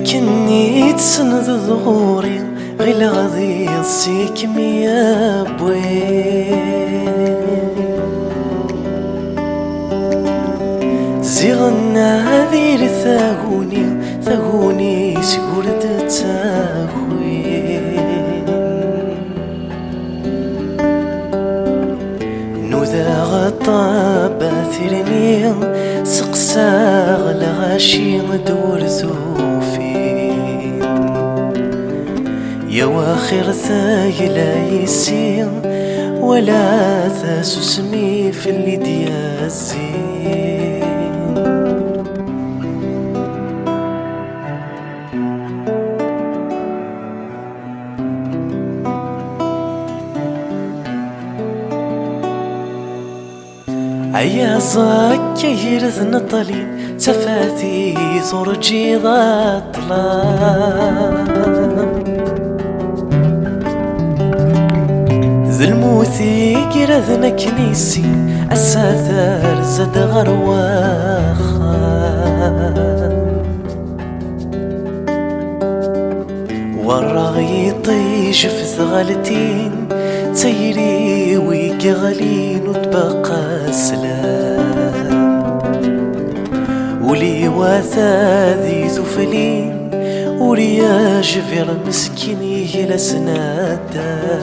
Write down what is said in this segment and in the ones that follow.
كني تسند ظهوري غير غادي يصيك يا بوي زيغنا هذير ثاغوني سكورد تاخوي نوذا غطابة ثيرني سقساغ لغاشي دور زوفين يا واخر ثايلا يسير ولا ثاسسمي في اللي ديازين عيا زاك يرث نطلي تفاتي زرجي ضطلا ذلموثي كرذنا كنيسي الساثر زاد غرواخا والراغي طيش في ثغالتين تيري ويقغلين وتبقى سلام ولي واثاذي زفلين وريا جفير مسكيني هلا سنادام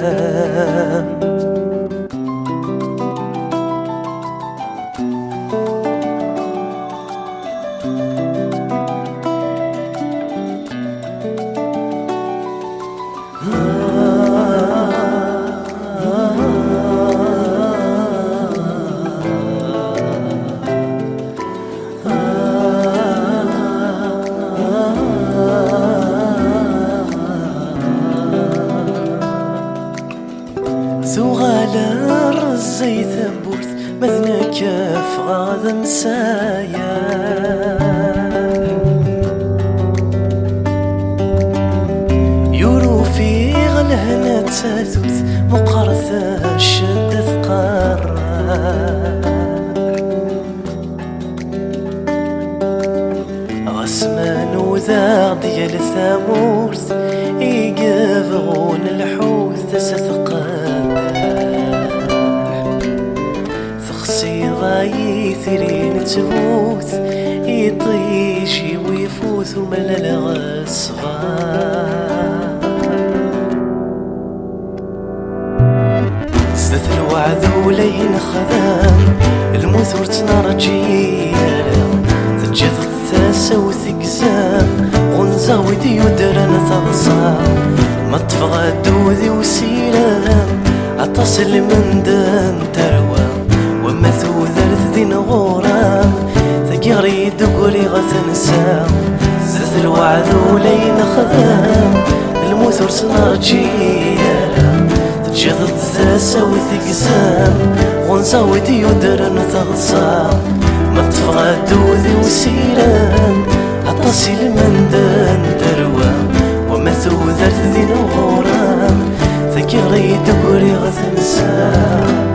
ثغالا رزي ثبوت مذنى كاف غاذا مسايا يورو في غلهنا تاثوث مقارثة شدة ثقارا غسمان وذا ديال ثامورث يقفغون الحوث ستثقان يثرين تبوث يطيجي ويفوث وملل غصفان زدت الوعد ولين خذان المثور تنرجيالا تجد الثاسة وثقزام غنزة ودي ودرن تضصام ما تفغى دوذي وسيلان أتصل من دان تروى وما ثوذرت دين غورام ثقيري دقوري غتنسى زدت الوعد ولين خذام المثور سنرجيالا تجد الثاسة وثقزام غنزة ودي ودرن تغصام ما تفغى دوذي وسيران عطاسي المندان تروى وما ثوذرت دين غورام ثقيري دقوري غتنسى